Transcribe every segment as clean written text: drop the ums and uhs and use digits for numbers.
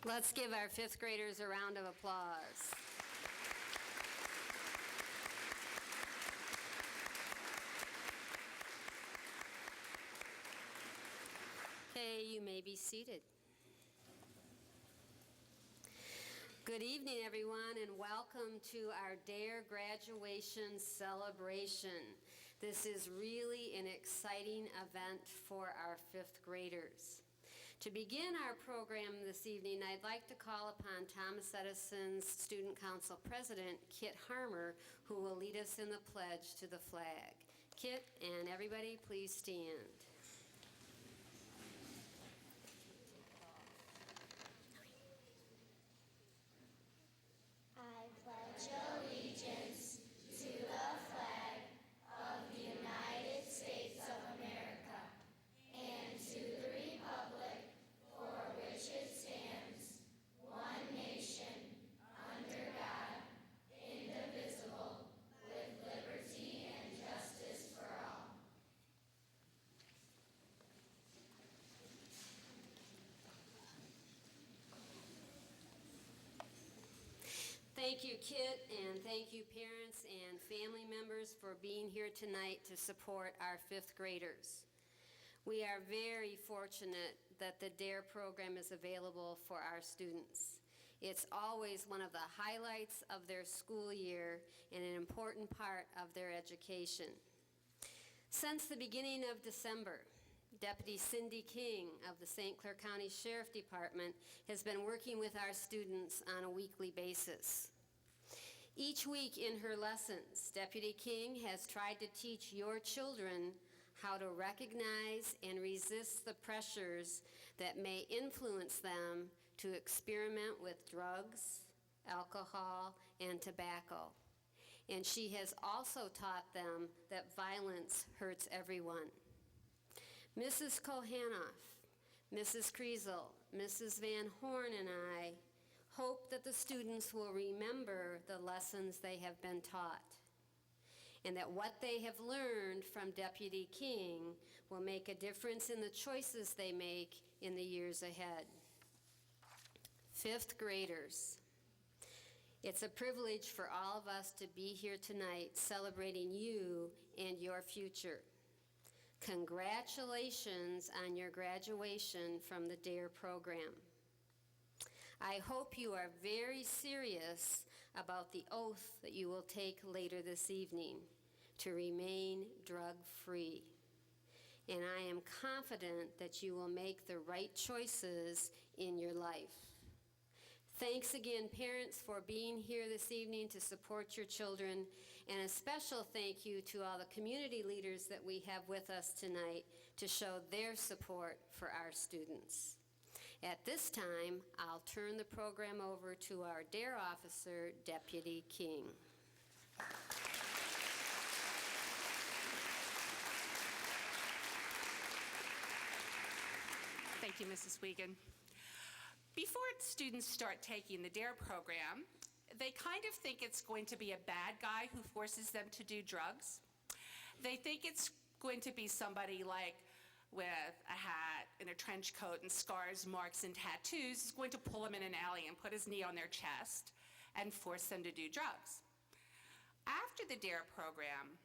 Let's give our fifth graders a round of applause. Okay, you may be seated. Good evening, everyone, and welcome to our D.A.R.E graduation celebration. This is really an exciting event for our fifth graders. To begin our program this evening, I'd like to call upon Thomas Edison's Student Council President, Kit Harmer, who will lead us in the pledge to the flag. Kit and everybody, please stand. I pledge allegiance to the flag of the United States of America and to the republic for which it stands, one nation, under God, indivisible, with liberty and justice for all. Thank you, Kit, and thank you, parents and family members, for being here tonight to support our fifth graders. We are very fortunate that the D.A.R.E program is available for our students. It's always one of the highlights of their school year and an important part of their education. Since the beginning of December, Deputy Cindy King of the St. Clair County Sheriff Department has been working with our students on a weekly basis. Each week in her lessons, Deputy King has tried to teach your children how to recognize and resist the pressures that may influence them to experiment with drugs, alcohol, and tobacco. And she has also taught them that violence hurts everyone. Mrs. Kohanoff, Mrs. Kriesel, Mrs. Van Horn, and I hope that the students will remember the lessons they have been taught, and that what they have learned from Deputy King will make a difference in the choices they make in the years ahead. Fifth graders, it's a privilege for all of us to be here tonight celebrating you and your future. Congratulations on your graduation from the D.A.R.E program. I hope you are very serious about the oath that you will take later this evening to remain drug-free. And I am confident that you will make the right choices in your life. Thanks again, parents, for being here this evening to support your children, and a special thank you to all the community leaders that we have with us tonight to show their support for our students. At this time, I'll turn the program over to our D.A.R.E officer, Deputy King. Thank you, Mrs. Wiegand. Before students start taking the D.A.R.E program, they kind of think it's going to be a bad guy who forces them to do drugs. They think it's going to be somebody like with a hat and a trench coat and scars, marks, and tattoos is going to pull them in an alley and put his knee on their chest and force them to do drugs. After the D.A.R.E program,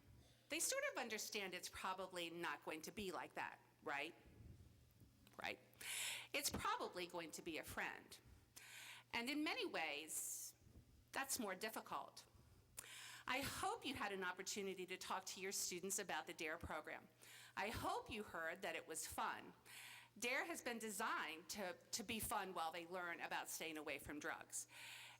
they sort of understand it's probably not going to be like that, right? Right? It's probably going to be a friend. And in many ways, that's more difficult. I hope you had an opportunity to talk to your students about the D.A.R.E program. I hope you heard that it was fun. D.A.R.E has been designed to be fun while they learn about staying away from drugs.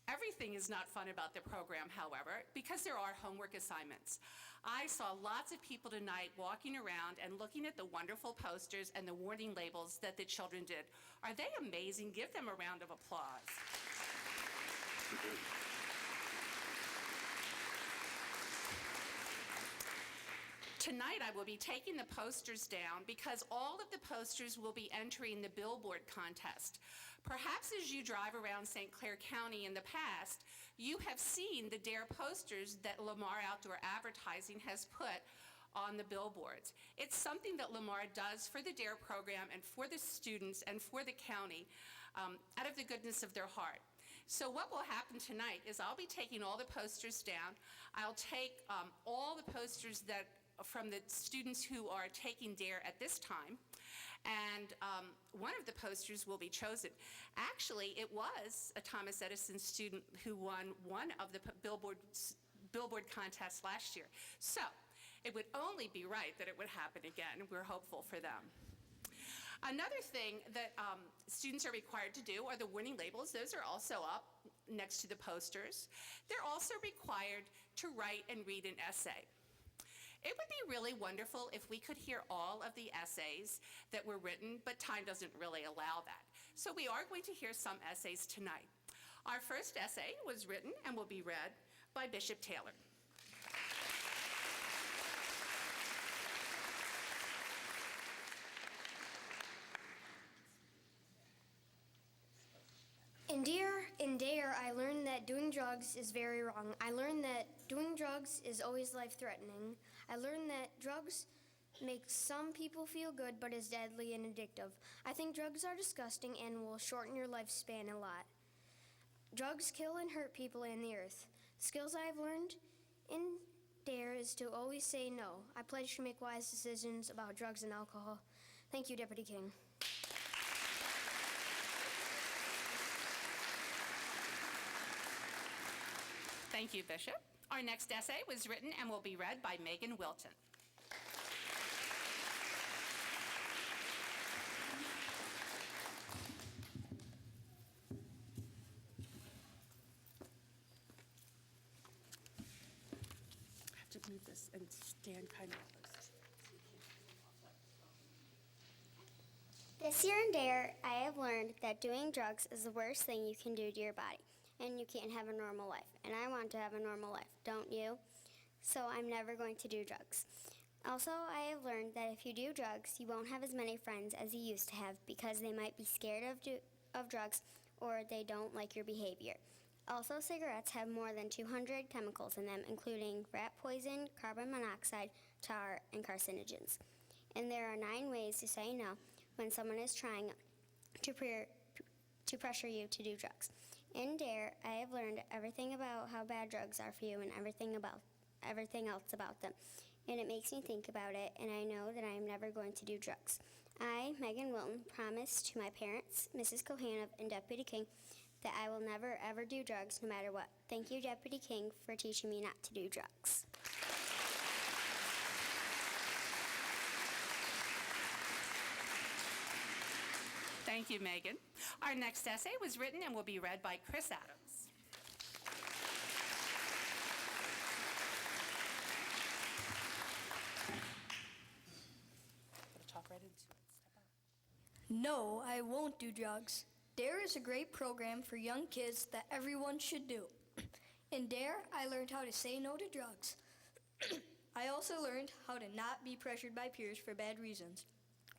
Everything is not fun about the program, however, because there are homework assignments. I saw lots of people tonight walking around and looking at the wonderful posters and the warning labels that the children did. Are they amazing? Give them a round of applause. Tonight I will be taking the posters down because all of the posters will be entering the billboard contest. Perhaps as you drive around St. Clair County in the past, you have seen the D.A.R.E posters that Lamar Outdoor Advertising has put on the billboards. It's something that Lamar does for the D.A.R.E program and for the students and for the county. out of the goodness of their heart. So what will happen tonight is I'll be taking all the posters down. I'll take all the posters that from the students who are taking D.A.R.E at this time, and one of the posters will be chosen. Actually, it was a Thomas Edison student who won one of the Billboard contests last year. So it would only be right that it would happen again. We're hopeful for them. Another thing that students are required to do are the winning labels. Those are also up next to the posters. They're also required to write and read an essay. It would be really wonderful if we could hear all of the essays that were written, but time doesn't really allow that. So we are going to hear some essays tonight. Our first essay was written and will be read by Bishop Taylor. In D.A.R.E, I learned that doing drugs is very wrong. I learned that doing drugs is always life-threatening. I learned that drugs make some people feel good, but is deadly and addictive. I think drugs are disgusting and will shorten your lifespan a lot. Drugs kill and hurt people and the earth. Skills I have learned in D.A.R.E is to always say no. I pledge to make wise decisions about drugs and alcohol. Thank you, Deputy King. Thank you, Bishop. Our next essay was written and will be read by Megan Wilton. I have to move this and stand kind of close. This year in D.A.R.E, I have learned that doing drugs is the worst thing you can do to your body, and you can't have a normal life. And I want to have a normal life, don't you? So I'm never going to do drugs. Also, I have learned that if you do drugs, you won't have as many friends as you used to have because they might be scared of drugs or they don't like your behavior. Also, cigarettes have more than 200 chemicals in them, including rat poison, carbon monoxide, tar, and carcinogens. And there are 9 ways to say no when someone is trying to pressure you to do drugs. In D.A.R.E, I have learned everything about how bad drugs are for you and everything else about them. And it makes me think about it, and I know that I am never going to do drugs. I, Megan Wilton, promise to my parents, Mrs. Kohanov, and Deputy King that I will never ever do drugs no matter what. Thank you, Deputy King, for teaching me not to do drugs. Thank you, Megan. Our next essay was written and will be read by Chris Adams. Talk right into it. Step up. No, I won't do drugs. D.A.R.E is a great program for young kids that everyone should do. In D.A.R.E, I learned how to say no to drugs. I also learned how to not be pressured by peers for bad reasons.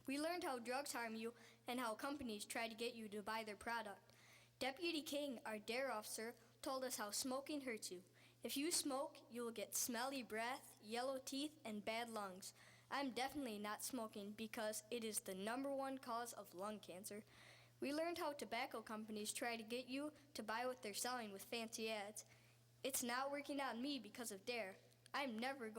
We learned how drugs harm you and how companies try to get you to buy their product. Deputy King, our D.A.R.E officer, told us how smoking hurts you. If you smoke, you will get smelly breath, yellow teeth, and bad lungs. I'm definitely not smoking because it is the #1 cause of lung cancer. We learned how tobacco companies try to get you to buy what they're selling with fancy ads. It's not working on me because of D.A.R.E. I'm never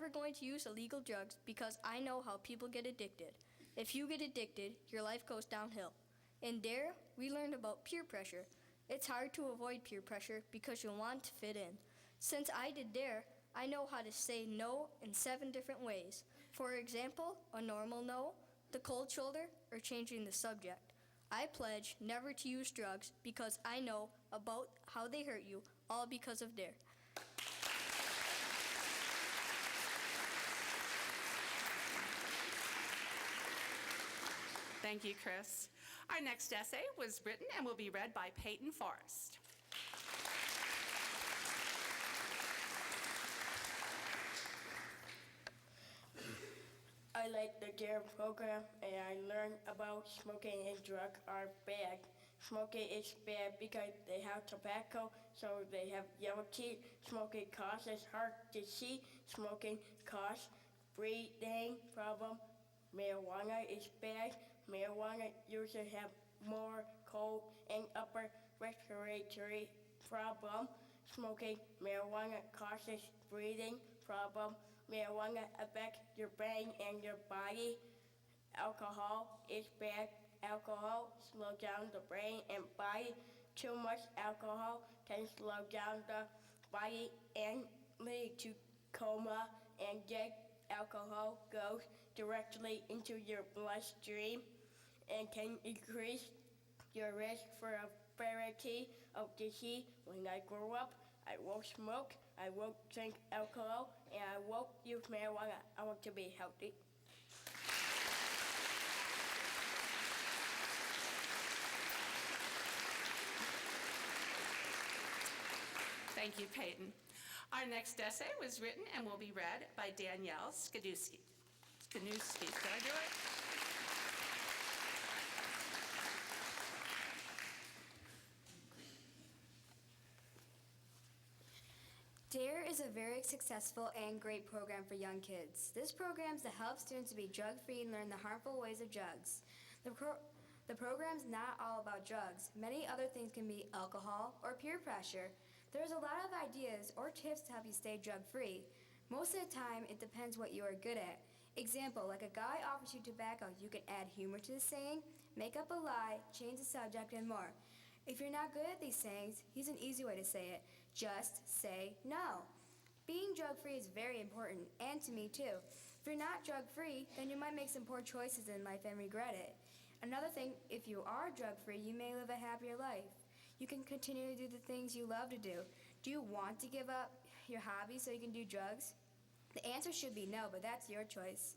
going to use illegal drugs because I know how people get addicted. If you get addicted, your life goes downhill. In D.A.R.E, we learned about peer pressure. It's hard to avoid peer pressure because you want to fit in. Since I did D.A.R.E, I know how to say no in 7 different ways. For example, a normal no, the cold shoulder, or changing the subject. I pledge never to use drugs because I know about how they hurt you, all because of D.A.R.E. Thank you, Chris. Our next essay was written and will be read by Peyton Forrest. I like the D.A.R.E program, and I learned about smoking and drugs are bad. Smoking is bad because they have tobacco, so they have yellow teeth. Smoking causes heart disease. Smoking causes breathing problem. Marijuana is bad. Marijuana users have more cold and upper respiratory problem. Smoking marijuana causes breathing problem. Marijuana affects your brain and your body. Alcohol is bad. Alcohol slows down the brain and body. Too much alcohol can slow down the body and lead to coma and death. Alcohol goes directly into your bloodstream and can increase your risk for a variety of disease. When I grow up, I won't smoke, I won't drink alcohol, and I won't use marijuana. I want to be healthy. Thank you, Peyton. Our next essay was written and will be read by Danielle Skanuski. Did I do it? D.A.R.E is a very successful and great program for young kids. This program is to help students to be drug-free and learn the harmful ways of drugs. The program is not all about drugs. Many other things can be alcohol or peer pressure. There's a lot of ideas or tips to help you stay drug-free. Most of the time, it depends what you are good at. Example, like a guy offers you tobacco, you can add humor to the saying, make up a lie, change the subject, and more. If you're not good at these sayings, here's an easy way to say it. Just say no. Being drug-free is very important, and to me too. If you're not drug-free, then you might make some poor choices in life and regret it. Another thing, if you are drug-free, you may live a happier life. You can continue to do the things you love to do. Do you want to give up your hobby so you can do drugs? The answer should be no, but that's your choice.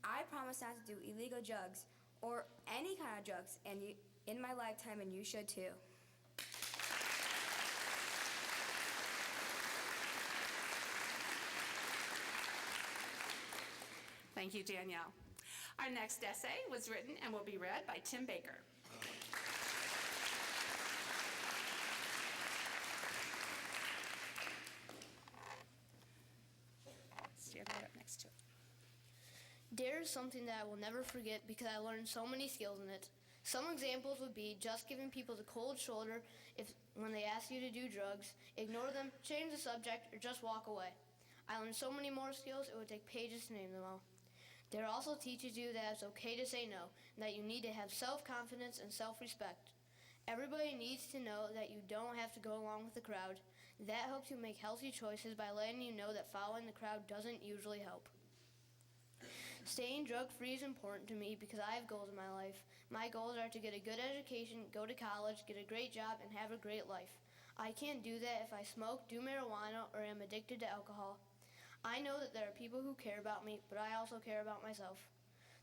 I promise not to do illegal drugs or any kind of drugs in my lifetime, and you should too. Thank you, Danielle. Our next essay was written and will be read by Tim Baker. Stand right up next to it. D.A.R.E is something that I will never forget because I learned so many skills in it. Some examples would be just giving people the cold shoulder when they ask you to do drugs, ignore them, change the subject, or just walk away. I learned so many more skills, it would take pages to name them all. D.A.R.E also teaches you that it's okay to say no, and that you need to have self-confidence and self-respect. Everybody needs to know that you don't have to go along with the crowd. That helps you make healthy choices by letting you know that following the crowd doesn't usually help. Staying drug-free is important to me because I have goals in my life. My goals are to get a good education, go to college, get a great job, and have a great life. I can't do that if I smoke, do marijuana, or am addicted to alcohol. I know that there are people who care about me, but I also care about myself.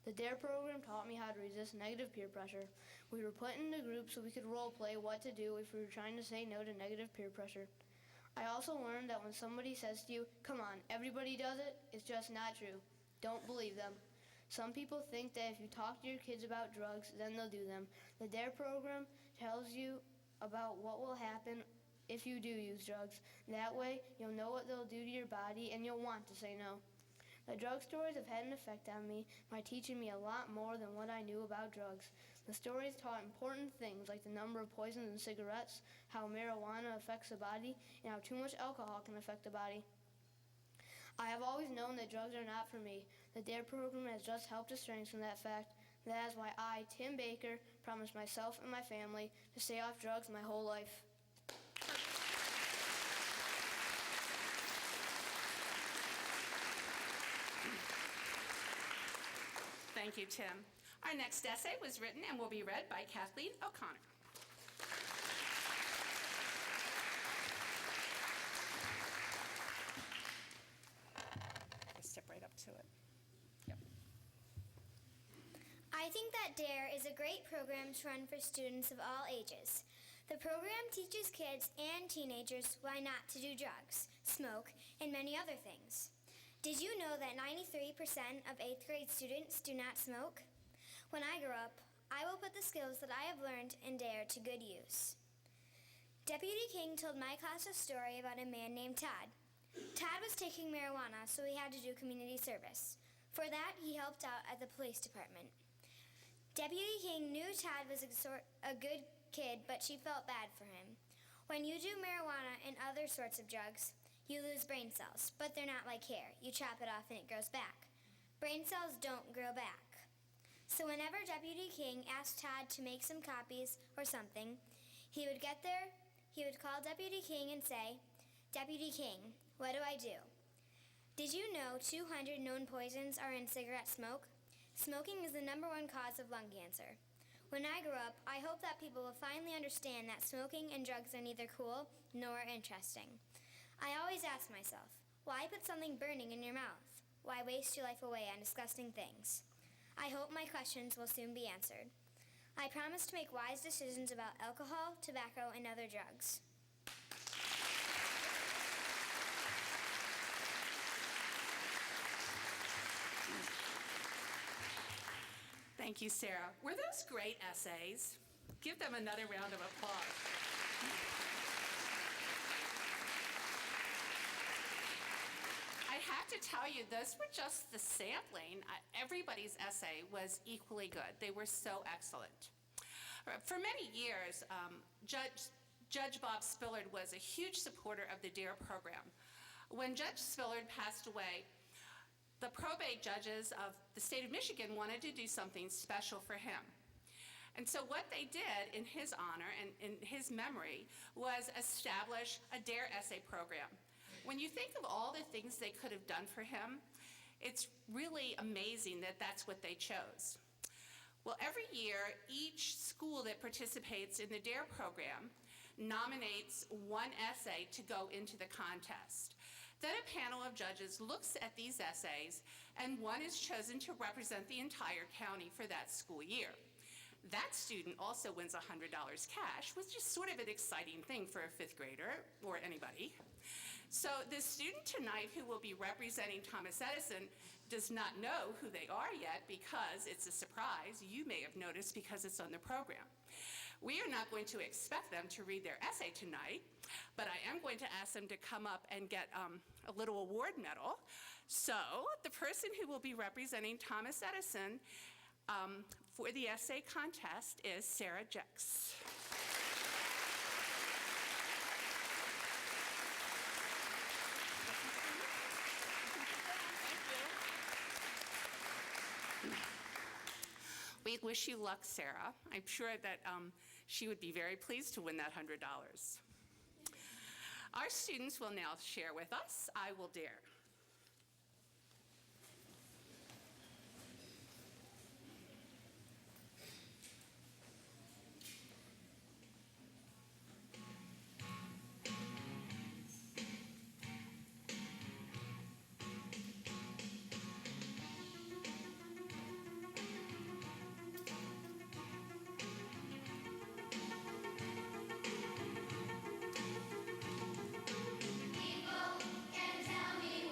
The D.A.R.E program taught me how to resist negative peer pressure. We were put into groups so we could role play what to do if we were trying to say no to negative peer pressure. I also learned that when somebody says to you, "Come on, everybody does it," it's just not true. Don't believe them. Some people think that if you talk to your kids about drugs, then they'll do them. The D.A.R.E program tells you about what will happen if you do use drugs. That way, you'll know what they'll do to your body and you'll want to say no. The drug stories have had an effect on me by teaching me a lot more than what I knew about drugs. The stories taught important things like the number of poisons in cigarettes, how marijuana affects the body, and how too much alcohol can affect the body. I have always known that drugs are not for me. The D.A.R.E program has just helped to strengthen that fact. That is why I, Tim Baker, promise myself and my family to stay off drugs my whole life. Thank you, Tim. Our next essay was written and will be read by Kathleen O'Connor. Just step right up to it. Yep. I think that D.A.R.E is a great program to run for students of all ages. The program teaches kids and teenagers why not to do drugs, smoke, and many other things. Did you know that 93% of 8th grade students do not smoke? When I grow up, I will put the skills that I have learned in D.A.R.E to good use. Deputy King told my class a story about a man named Todd. Todd was taking marijuana, so he had to do community service. For that, he helped out at the police department. Deputy King knew Todd was a good kid, but she felt bad for him. When you do marijuana and other sorts of drugs, you lose brain cells, but they're not like hair. You chop it off and it grows back. Brain cells don't grow back. So whenever Deputy King asked Todd to make some copies or something, he would get there, he would call Deputy King and say, "Deputy King, what do I do?" Did you know 200 known poisons are in cigarette smoke? Smoking is the #1 cause of lung cancer. When I grow up, I hope that people will finally understand that smoking and drugs are neither cool nor interesting. I always ask myself, why put something burning in your mouth? Why waste your life away on disgusting things? I hope my questions will soon be answered. I promise to make wise decisions about alcohol, tobacco, and other drugs. Thank you, Sarah. Were those great essays? Give them another round of applause. I have to tell you, those were just the sampling. Everybody's essay was equally good. They were so excellent. For many years, Judge Bob Spillard was a huge supporter of the D.A.R.E program. When Judge Spillard passed away, the probate judges of the state of Michigan wanted to do something special for him. And so what they did in his honor and in his memory was establish a D.A.R.E essay program. When you think of all the things they could have done for him, it's really amazing that that's what they chose. Well, every year, each school that participates in the D.A.R.E program nominates one essay to go into the contest. Then a panel of judges looks at these essays, and one is chosen to represent the entire county for that school year. That student also wins $100 cash, which is sort of an exciting thing for a 5th grader or anybody. So the student tonight who will be representing Thomas Edison does not know who they are yet because it's a surprise. You may have noticed because it's on the program. We are not going to expect them to read their essay tonight, but I am going to ask them to come up and get a little award medal. So the person who will be representing Thomas Edison for the essay contest is Sarah Jex. We wish you luck, Sarah. I'm sure that she would be very pleased to win that $100. Our students will now share with us, I Will Dare. People can tell me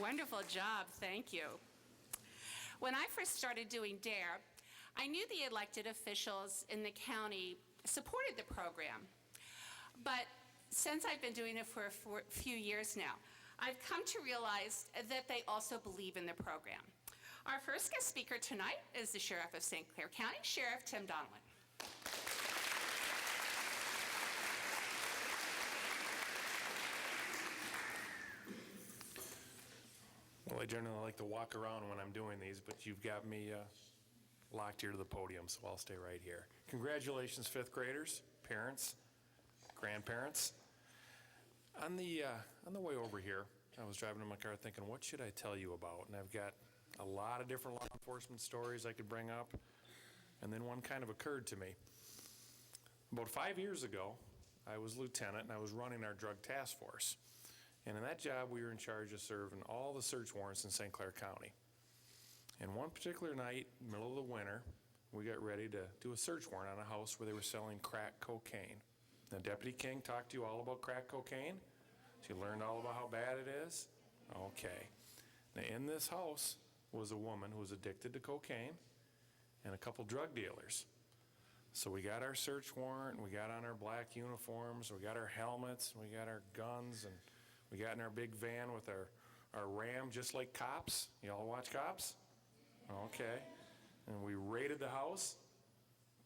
Wonderful job, thank you. When I first started doing D.A.R.E, I knew the elected officials in the county supported the program. But since I've been doing it for a few years now, I've come to realize that they also believe in the program. Our first guest speaker tonight is the Sheriff of St. Clair County, Sheriff Tim Donilon. Well, I generally like to walk around when I'm doing these, but you've got me locked here to the podium, so I'll stay right here. Congratulations, fifth graders, parents, grandparents. On the way over here, I was driving in my car thinking, what should I tell you about? And I've got a lot of different law enforcement stories I could bring up, and then one kind of occurred to me. About 5 years ago, I was lieutenant, and I was running our drug task force. And in that job, we were in charge of serving all the search warrants in St. Clair County. And one particular night, middle of the winter, we got ready to do a search warrant on a house where they were selling crack cocaine. Now, Deputy King talked to you all about crack cocaine. She learned all about how bad it is. Okay. Now, in this house was a woman who was addicted to cocaine and a couple drug dealers. So we got our search warrant, we got on our black uniforms, we got our helmets, we got our guns, and we got in our big van with our Ram, just like Cops. Y'all watch Cops? Okay. And we raided the house,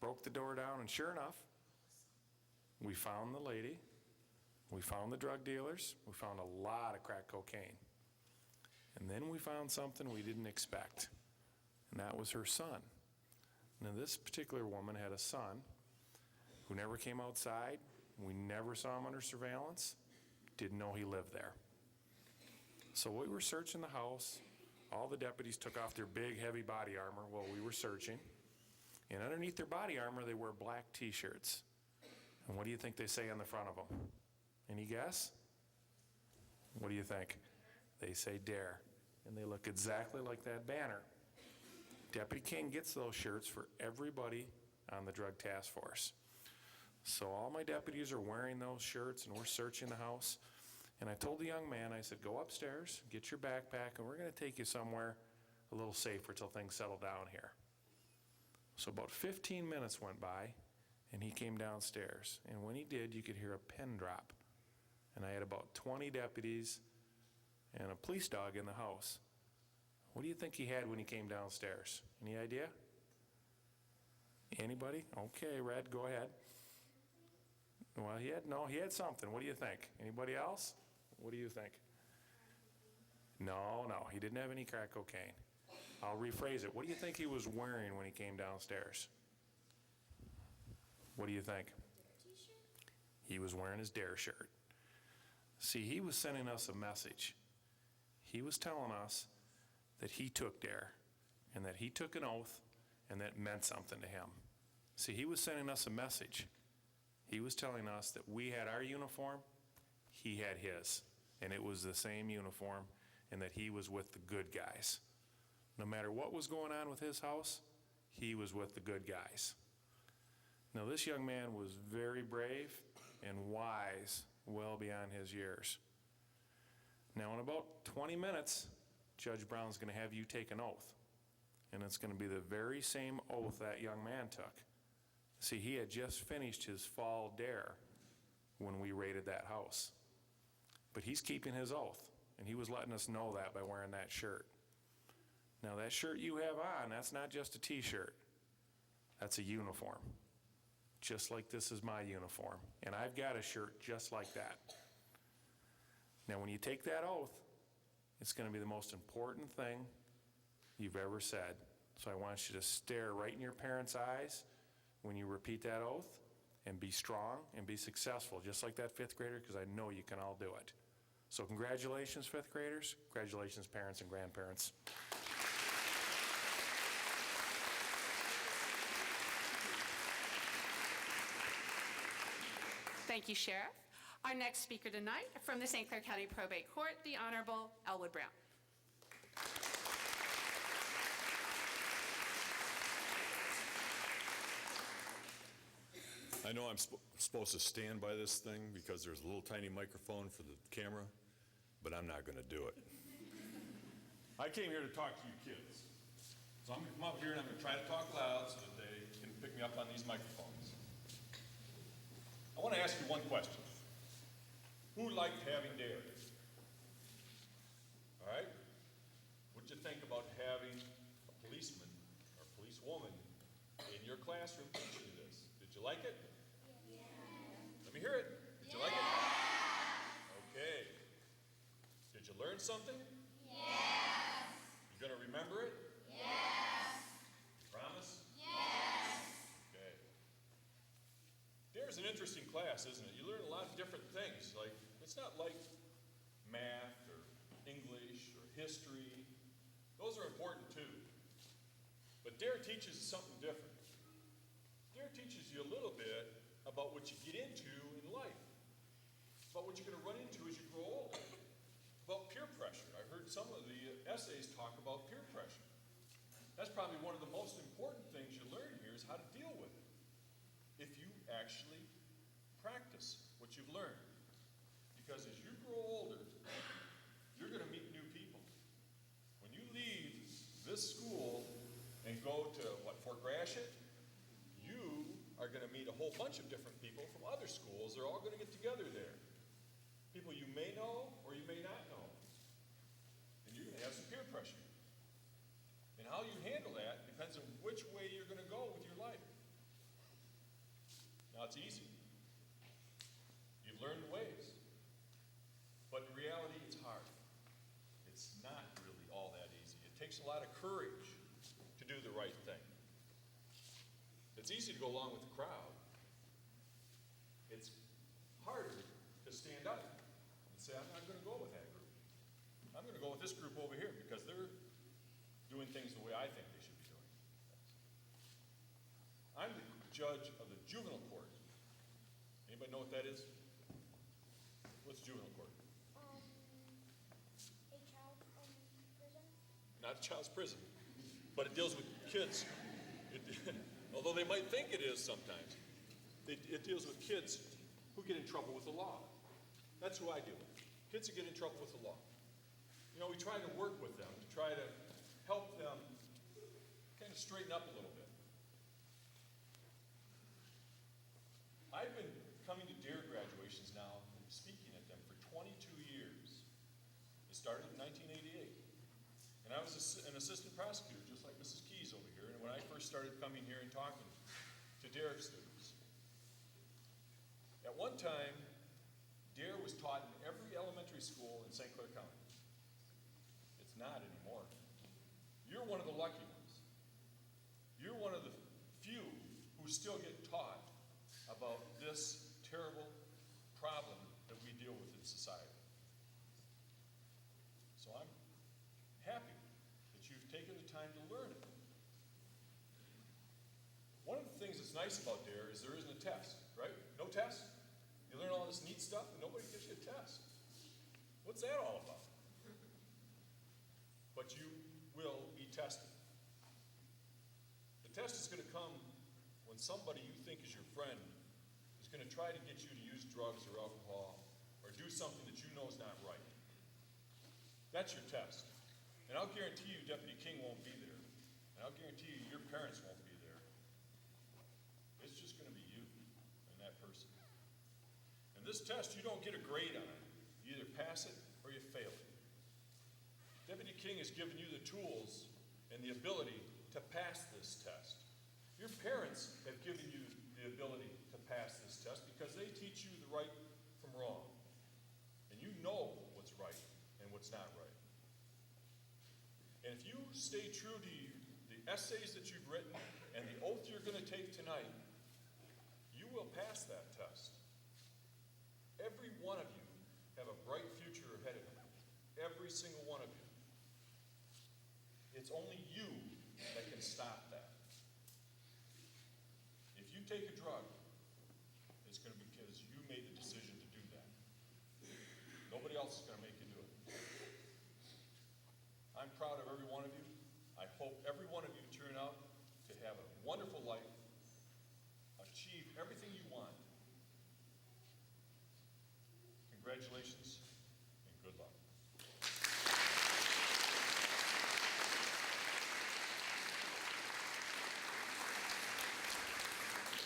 broke the door down, and sure enough, we found the lady, we found the drug dealers, we found a lot of crack cocaine. And then we found something we didn't expect, and that was her son. Now, this particular woman had a son who never came outside. We never saw him under surveillance. Didn't know he lived there. So we were searching the house. All the deputies took off their big, heavy body armor while we were searching. And underneath their body armor, they wear black T-shirts. And what do you think they say on the front of them? Any guess? What do you think? They say D.A.R.E, and they look exactly like that banner. Deputy King gets those shirts for everybody on the drug task force. So all my deputies are wearing those shirts, and we're searching the house. And I told the young man, I said, go upstairs, get your backpack, and we're going to take you somewhere a little safer till things settle down here. So about 15 minutes went by, and he came downstairs. And when he did, you could hear a pin drop. And I had about 20 deputies and a police dog in the house. What do you think he had when he came downstairs? Any idea? Anybody? Okay, Red, go ahead. Well, he had something. What do you think? Anybody else? What do you think? No, he didn't have any crack cocaine. I'll rephrase it. What do you think he was wearing when he came downstairs? What do you think? He was wearing his D.A.R.E shirt. See, he was sending us a message. He was telling us that he took D.A.R.E and that he took an oath and that meant something to him. See, he was sending us a message. He was telling us that we had our uniform, he had his, and it was the same uniform, and that he was with the good guys. No matter what was going on with his house, he was with the good guys. Now, this young man was very brave and wise, well beyond his years. Now, in about 20 minutes, Judge Brown's going to have you take an oath, and it's going to be the very same oath that young man took. See, he had just finished his fall D.A.R.E when we raided that house. But he's keeping his oath, and he was letting us know that by wearing that shirt. Now, that shirt you have on, that's not just a T-shirt. That's a uniform. Just like this is my uniform. And I've got a shirt just like that. Now, when you take that oath, it's going to be the most important thing you've ever said. So I want you to stare right in your parents' eyes when you repeat that oath, and be strong and be successful, just like that fifth grader, because I know you can all do it. So congratulations, fifth graders. Congratulations, parents and grandparents. Thank you, Sheriff. Our next speaker tonight from the St. Clair County Probate Court, the Honorable Elwood Brown. I know I'm supposed to stand by this thing because there's a little tiny microphone for the camera, but I'm not going to do it. I came here to talk to you kids. So I'm going to come up here and I'm going to try to talk loud so that they can pick me up on these microphones. I want to ask you one question. Who liked having D.A.R.E? All right? What did you think about having a policeman or policewoman in your classroom teaching you this? Did you like it? Yeah. Let me hear it. Did you like it? Okay. Did you learn something? Yes. You going to remember it? Yes. Promise? Yes. Okay. D.A.R.E is an interesting class, isn't it? You learn a lot of different things. Like, it's not like math or English or history. Those are important too. But D.A.R.E teaches you something different. D.A.R.E teaches you a little bit about what you get into in life, about what you're going to run into as you grow older, about peer pressure. I heard some of the essays talk about peer pressure. That's probably one of the most important things you learn here is how to deal with it if you actually practice what you've learned. Because as you grow older, you're going to meet new people. When you leave this school and go to, Fort Gratiot, you are going to meet a whole bunch of different people from other schools. They're all going to get together there. People you may know or you may not know. And you're going to have some peer pressure. And how you handle that depends on which way you're going to go with your life. Now, it's easy. You've learned the ways. But in reality, it's hard. It's not really all that easy. It takes a lot of courage to do the right thing. It's easy to go along with the crowd. It's harder to stand up and say, I'm not going to go with that group. I'm going to go with this group over here because they're doing things the way I think they should be doing. I'm the judge of the juvenile court. Anybody know what that is? What's juvenile court? A child in prison? Not a child's prison, but it deals with kids. Although they might think it is sometimes. It deals with kids who get in trouble with the law. That's who I deal with. Kids who get in trouble with the law. You know, we try to work with them to try to help them kind of straighten up a little bit. I've been coming to D.A.R.E graduations now and speaking at them for 22 years. It started in 1988. And I was an assistant prosecutor, just like Mrs. Keys over here, and when I first started coming here and talking to D.A.R.E students. At one time, D.A.R.E was taught in every elementary school in St. Clair County. It's not anymore. You're one of the lucky ones. You're one of the few who still get taught about this terrible problem that we deal with in society. So I'm happy that you've taken the time to learn it. One of the things that's nice about D.A.R.E is there isn't a test, right? No test? You learn all this neat stuff and nobody gives you a test. What's that all about? But you will be tested. The test is going to come when somebody you think is your friend is going to try to get you to use drugs or alcohol or do something that you know is not right. That's your test. And I'll guarantee you Deputy King won't be there. And I'll guarantee you your parents won't be there. It's just going to be you and that person. And this test, you don't get a grade on it. You either pass it or you fail it. Deputy King has given you the tools and the ability to pass this test. Your parents have given you the ability to pass this test because they teach you the right from wrong. And you know what's right and what's not right. And if you stay true to the essays that you've written and the oath you're going to take tonight, you will pass that test. Every one of you have a bright future ahead of you. Every single one of you. It's only you that can stop that. If you take a drug, it's going to be because you made the decision to do that. Nobody else is going to make you do it. I'm proud of every one of you. I hope every one of you turn out to have a wonderful life, achieve everything you want. Congratulations and good luck.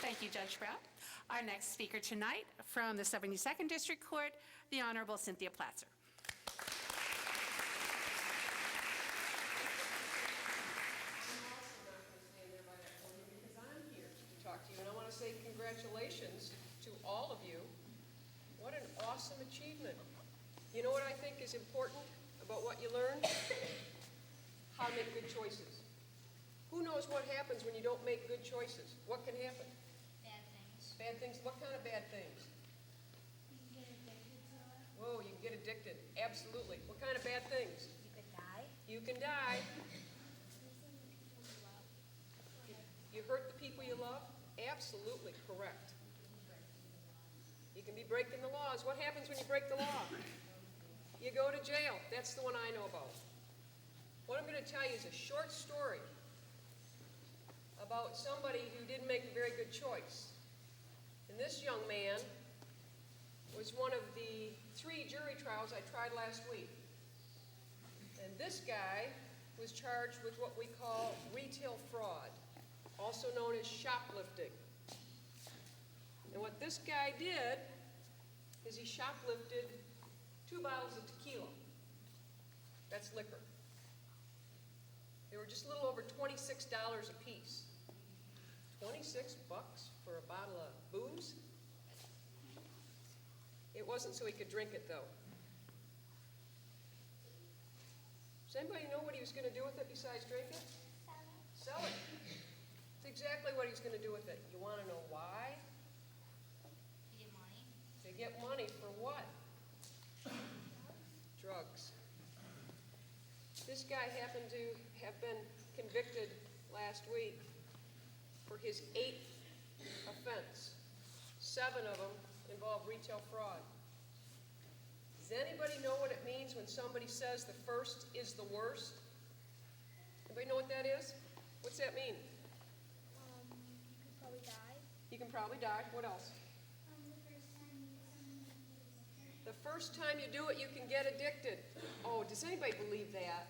Thank you, Judge Brown. Our next speaker tonight from the 72nd District Court, the Honorable Cynthia Platzer. Talk to you, and I want to say congratulations to all of you. What an awesome achievement. You know what I think is important about what you learned? How to make good choices. Who knows what happens when you don't make good choices? What can happen? Bad things. Bad things? What kind of bad things? You can get addicted to it. Whoa, you can get addicted. Absolutely. What kind of bad things? You could die. You can die. You hurt the people you love? Absolutely correct. You can be breaking the laws. What happens when you break the law? You go to jail. That's the one I know about. What I'm going to tell you is a short story about somebody who didn't make a very good choice. And this young man was one of the 3 jury trials I tried last week. And this guy was charged with what we call retail fraud, also known as shoplifting. And what this guy did is he shoplifted 2 bottles of tequila. That's liquor. They were just a little over $26 a piece. 26 bucks for a bottle of booze? It wasn't so he could drink it, though. Does anybody know what he was going to do with it besides drink it? Sell it. That's exactly what he's going to do with it. You want to know why? To get money. To get money for what? Drugs. This guy happened to have been convicted last week for his 8th offense. 7 of them involve retail fraud. Does anybody know what it means when somebody says the first is the worst? Anybody know what that is? What's that mean? You could probably die. You can probably die. What else? The first time you do it, you can get addicted. Oh, does anybody believe that?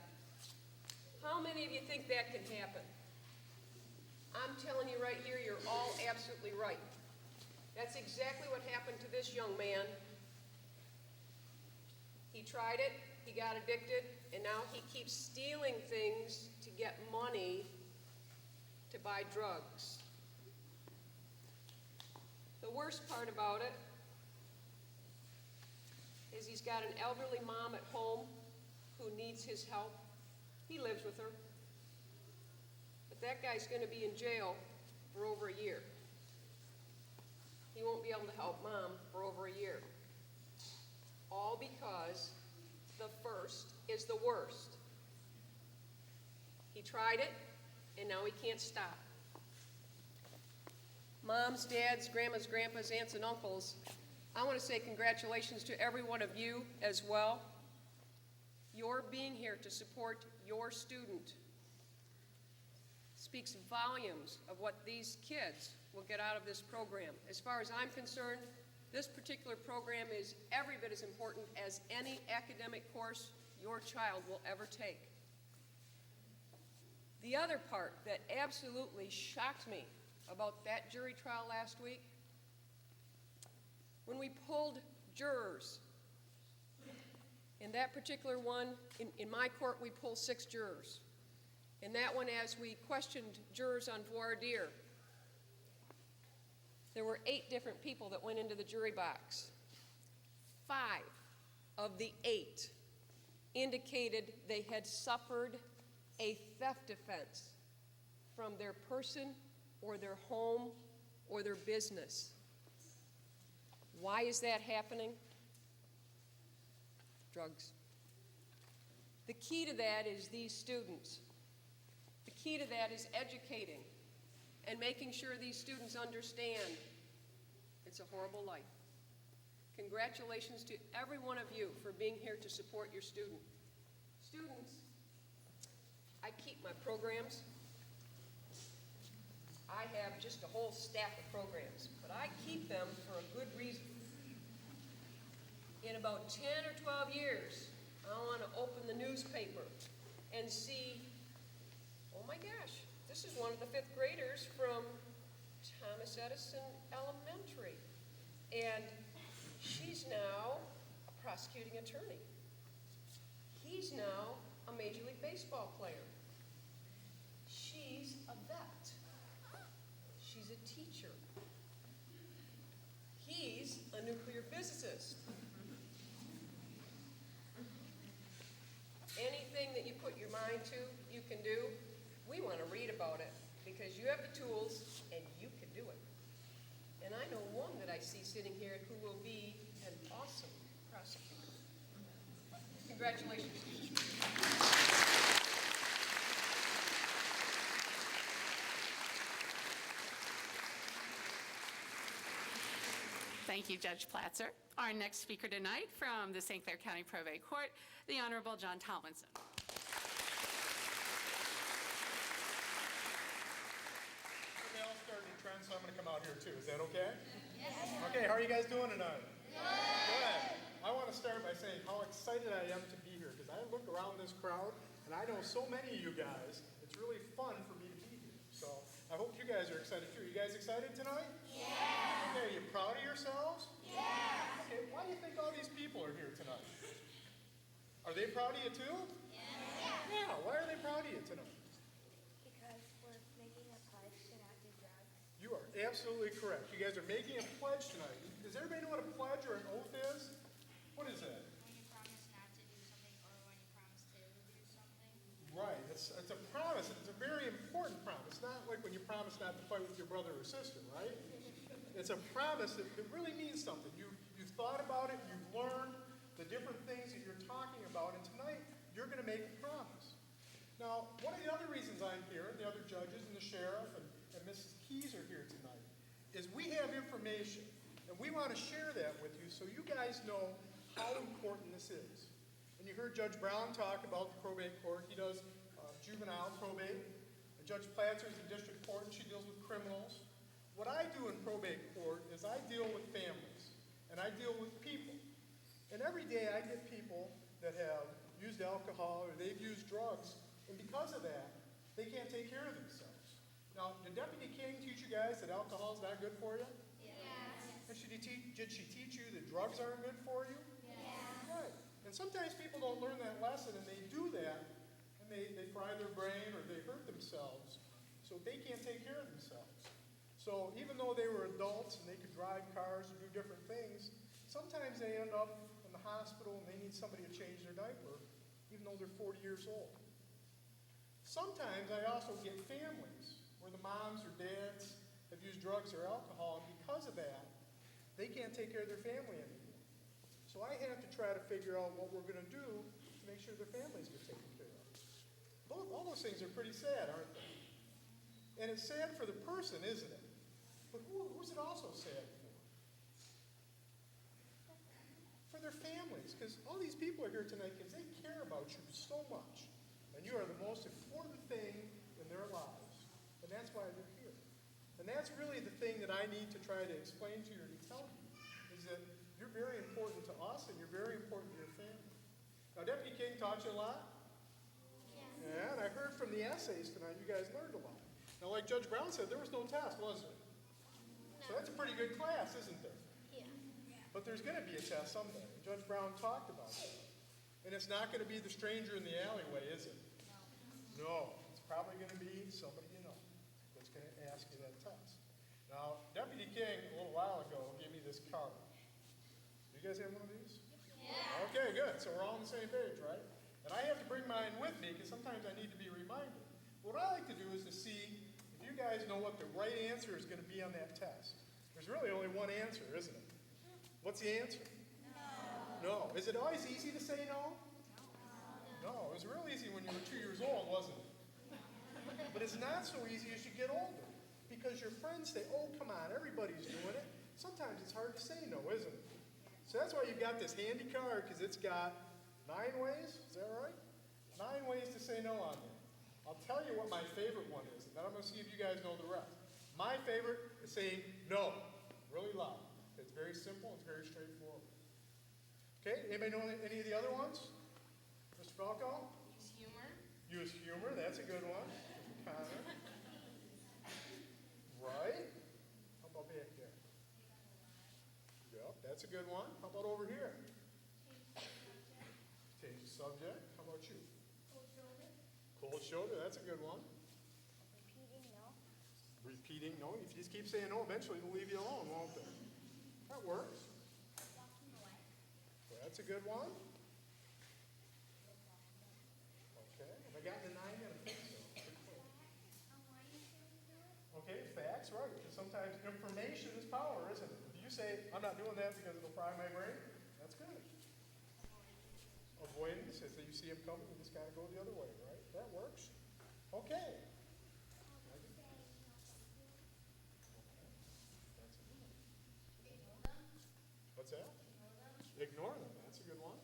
How many of you think that can happen? I'm telling you right here, you're all absolutely right. That's exactly what happened to this young man. He tried it, he got addicted, and now he keeps stealing things to get money to buy drugs. The worst part about it is he's got an elderly mom at home who needs his help. He lives with her. But that guy's going to be in jail for over a year. He won't be able to help mom for over a year. All because the first is the worst. He tried it, and now he can't stop. Moms, dads, grandmas, grandpas, aunts, and uncles, I want to say congratulations to every one of you as well. Your being here to support your student speaks volumes of what these kids will get out of this program. As far as I'm concerned, this particular program is every bit as important as any academic course your child will ever take. The other part that absolutely shocked me about that jury trial last week, when we pulled jurors, in that particular one, in my court, we pulled 6 jurors. In that one, as we questioned jurors on voir dire, there were 8 different people that went into the jury box. 5 of the 8 indicated they had suffered a theft offense from their person or their home or their business. Why is that happening? Drugs. The key to that is these students. The key to that is educating and making sure these students understand it's a horrible life. Congratulations to every one of you for being here to support your student. Students, I keep my programs. I have just a whole stack of programs, but I keep them for a good reason. In about 10 or 12 years, I want to open the newspaper and see, oh my gosh, this is one of the 5th graders from Thomas Edison Elementary. And she's now a prosecuting attorney. He's now a Major League Baseball player. She's a vet. She's a teacher. He's a nuclear physicist. Anything that you put your mind to, you can do. We want to read about it because you have the tools and you can do it. And I know one that I see sitting here who will be an awesome prosecutor. Congratulations. Thank you, Judge Platzer. Our next speaker tonight from the St. Clair County Probate Court, the Honorable John Tomlinson. Okay, I'll start the trend, so I'm going to come out here too. Is that okay? Yes. Okay, how are you guys doing tonight? Good. I want to start by saying how excited I am to be here because I look around this crowd and I know so many of you guys. It's really fun for me to be here. So I hope you guys are excited too. Are you guys excited tonight? Yeah. Okay, are you proud of yourselves? Yeah. Okay, why do you think all these people are here tonight? Are they proud of you too? Yeah. Yeah, why are they proud of you tonight? Because we're making a pledge to not do drugs. You are absolutely correct. You guys are making a pledge tonight. Does everybody know what a pledge or an oath is? What is that? When you promise not to do something or when you promise to do something. Right. It's a promise. It's a very important promise. Not like when you promise not to fight with your brother or sister, right? It's a promise that really means something. You've thought about it. You've learned the different things that you're talking about. And tonight, you're going to make a promise. Now, one of the other reasons I'm here, and the other judges and the sheriff and Mrs. Keys are here tonight, is we have information. And we want to share that with you so you guys know how important this is. And you heard Judge Brown talk about the probate court. He does juvenile probate. And Judge Platzer is in district court, and she deals with criminals. What I do in probate court is I deal with families, and I deal with people. And every day I get people that have used alcohol or they've used drugs, and because of that, they can't take care of themselves. Now, did Deputy King teach you guys that alcohol is not good for you? And did she teach you that drugs aren't good for you? Yeah. Right. And sometimes people don't learn that lesson and they do that and they fry their brain or they hurt themselves so they can't take care of themselves. So even though they were adults and they could drive cars and do different things, sometimes they end up in the hospital and they need somebody to change their diaper even though they're 40 years old. Sometimes I also get families where the moms or dads have used drugs or alcohol, and because of that, they can't take care of their family anymore. So I have to try to figure out what we're going to do to make sure their families get taken care of. All those things are pretty sad, aren't they? And it's sad for the person, isn't it? But who's it also sad for? For their families, because all these people are here tonight because they care about you so much. And you are the most important thing in their lives. And that's why they're here. And that's really the thing that I need to try to explain to you or to tell you, is that you're very important to us and you're very important to your family. Now, Deputy King taught you a lot? Yeah, and I heard from the essays tonight you guys learned a lot. Now, like Judge Brown said, there was no test, was there? No. So that's a pretty good class, isn't there? Yeah. But there's going to be a test someday. Judge Brown talked about that. And it's not going to be the stranger in the alleyway, is it? No. It's probably going to be somebody you know that's going to ask you that test. Now, Deputy King, a little while ago, gave me this card. You guys have one of these? Yeah. Okay, good. So we're all on the same page, right? And I have to bring mine with me because sometimes I need to be reminded. What I like to do is to see if you guys know what the right answer is going to be on that test. There's really only one answer, isn't it? What's the answer? No. No. Is it always easy to say no? No. It was real easy when you were 2 years old, wasn't it? But it's not so easy as you get older because your friends say, oh, come on, everybody's doing it. Sometimes it's hard to say no, isn't it? So that's why you've got this handy card because it's got 9 ways, is that right? 9 ways to say no on there. I'll tell you what my favorite one is, and then I'm going to see if you guys know the rest. My favorite is saying no, really loud. It's very simple, it's very straightforward. Okay, anybody know any of the other ones? Mr. Falco? Use humor. Use humor, that's a good one. Connor. Right. How That's a good one. How about over here? Change the subject. How about you? Cold shoulder, that's a good one. Repeating no. If you just keep saying no, eventually they'll leave you alone, won't they? That works. Well, that's a good one. Okay. Have I gotten a 9 yet? I think so. Okay, facts, right. Because sometimes information is power, isn't it? If you say, I'm not doing that because it'll fry my brain, that's good. Avoidance, if you see him coming, you just gotta go the other way, right? That works. Okay. What's that? Ignore them. That's a good one.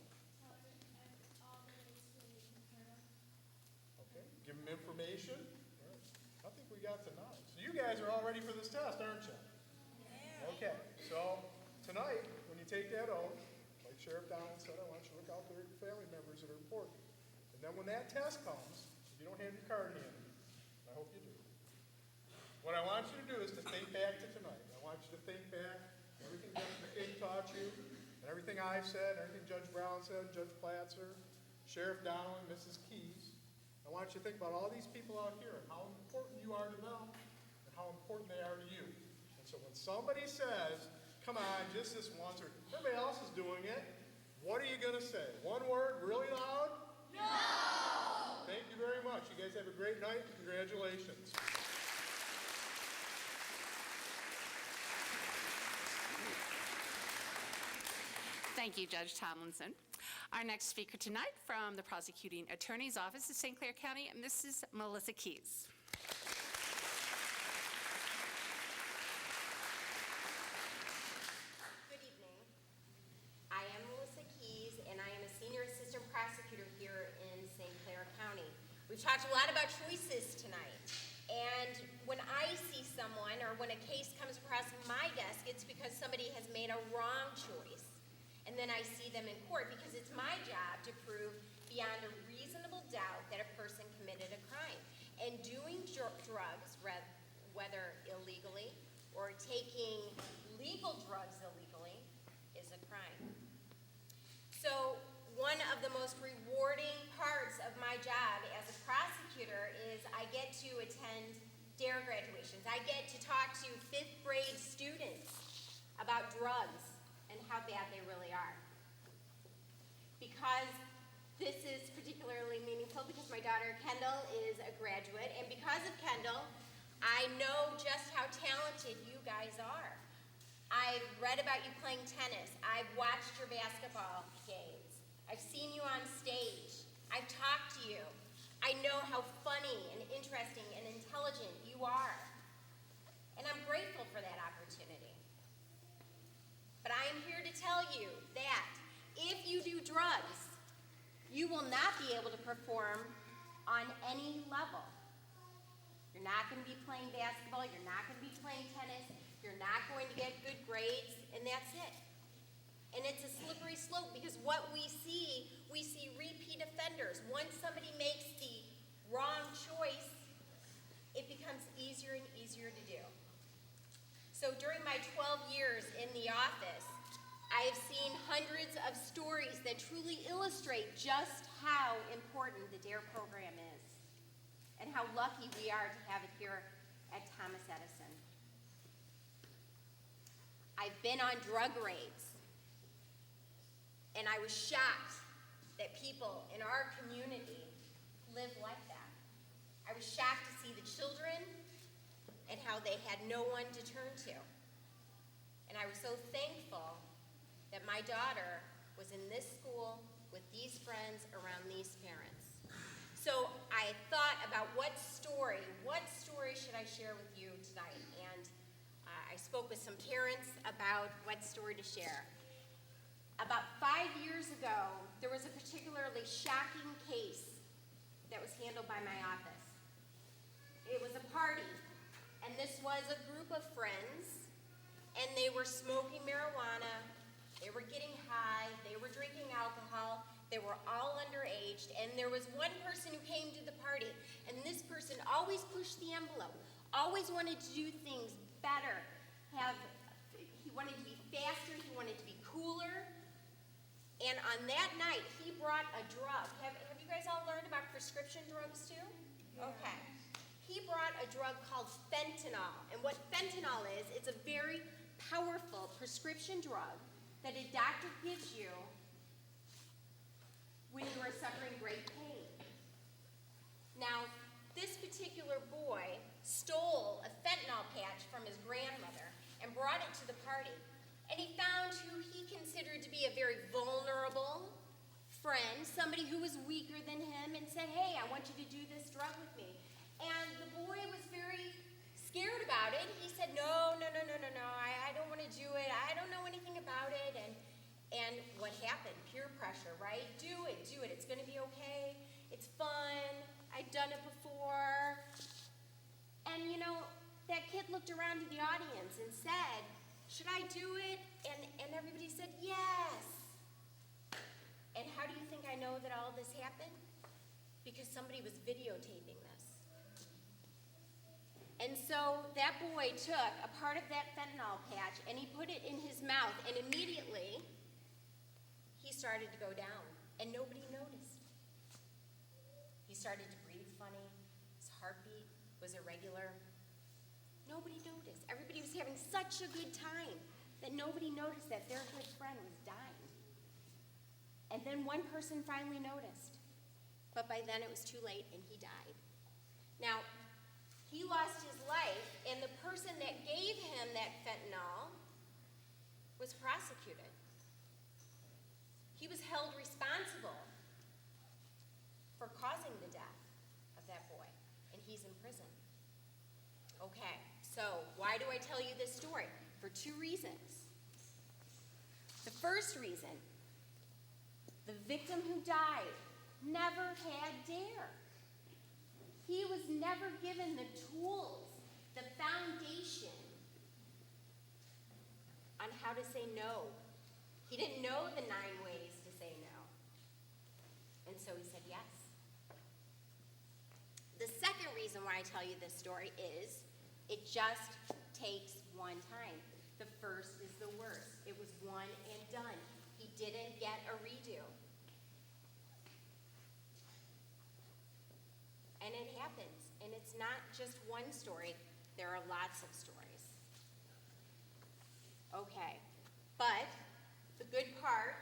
Okay. Give them information. All right. I think we got to 9. So you guys are all ready for this test, aren't you? Yeah. Okay. So tonight, when you take that oath, like Sheriff Donald said, I want you to look out there at your family members that are important. And then when that test comes, if you don't have your card handy, I hope you do. What I want you to do is to think back to tonight. I want you to think back everything Judge McCain taught you, and everything I've said, everything Judge Brown said, Judge Platzer, Sheriff Donald, and Mrs. Keys. I want you to think about all these people out here and how important you are to them and how important they are to you. And so when somebody says, come on, just this once, or everybody else is doing it, what are you going to say? One word, really loud? No! Thank you very much. You guys have a great night. Congratulations. Thank you, Judge Tomlinson. Our next speaker tonight from the Prosecuting Attorney's Office of St. Clair County, Mrs. Melissa Keys. Good evening. I am Melissa Keys, and I am a senior assistant prosecutor here in St. Clair County. We've talked a lot about choices tonight, and when I see someone or when a case comes across my desk, it's because somebody has made a wrong choice. And then I see them in court because it's my job to prove beyond a reasonable doubt that a person committed a crime. And doing drugs, whether illegally or taking legal drugs illegally, is a crime. So one of the most rewarding parts of my job as a prosecutor is I get to attend D.A.R.E graduations. I get to talk to 5th grade students about drugs and how bad they really are. Because this is particularly meaningful because my daughter Kendall is a graduate, and because of Kendall, I know just how talented you guys are. I've read about you playing tennis. I've watched your basketball games. I've seen you on stage. I've talked to you. I know how funny and interesting and intelligent you are. And I'm grateful for that opportunity. But I am here to tell you that if you do drugs, you will not be able to perform on any level. You're not going to be playing basketball, you're not going to be playing tennis, you're not going to get good grades, and that's it. And it's a slippery slope because what we see repeat offenders. Once somebody makes the wrong choice, it becomes easier and easier to do. So during my 12 years in the office, I have seen hundreds of stories that truly illustrate just how important the D.A.R.E program is and how lucky we are to have it here at Thomas Edison. I've been on drug raids, and I was shocked that people in our community live like that. I was shocked to see the children and how they had no one to turn to. And I was so thankful that my daughter was in this school with these friends around these parents. So I thought about what story should I share with you tonight? And I spoke with some parents about what story to share. About 5 years ago, there was a particularly shocking case that was handled by my office. It was a party. And this was a group of friends, and they were smoking marijuana, they were getting high, they were drinking alcohol, they were all underage, and there was one person who came to the party, and this person always pushed the envelope, always wanted to do things better, he wanted to be faster, he wanted to be cooler. And on that night, he brought a drug. Have you guys all learned about prescription drugs too? Okay. He brought a drug called fentanyl. And what fentanyl is, it's a very powerful prescription drug that a doctor gives you when you are suffering great pain. Now, this particular boy stole a fentanyl patch from his grandmother and brought it to the party. And he found who he considered to be a very vulnerable friend, somebody who was weaker than him, and said, hey, I want you to do this drug with me. And the boy was very scared about it. He said, no, I don't want to do it. I don't know anything about it. And what happened? Peer pressure, right? Do it. It's going to be okay. It's fun. I've done it before. And, that kid looked around to the audience and said, should I do it? And everybody said, yes. And how do you think I know that all this happened? Because somebody was videotaping this. And so that boy took a part of that fentanyl patch and he put it in his mouth, and immediately he started to go down, and nobody noticed. He started to breathe funny. His heartbeat was irregular. Nobody noticed. Everybody was having such a good time that nobody noticed that their good friend was dying. And then one person finally noticed. But by then it was too late and he died. Now, he lost his life, and the person that gave him that fentanyl was prosecuted. He was held responsible for causing the death of that boy, and he's in prison. Okay, so why do I tell you this story? For two reasons. The first reason, the victim who died never had D.A.R.E. He was never given the tools, the foundation on how to say no. He didn't know the 9 ways to say no. And so he said yes. The second reason why I tell you this story is it just takes one time. The first is the worst. It was one and done. He didn't get a redo. And it happens. And it's not just one story. There are lots of stories. Okay. But the good part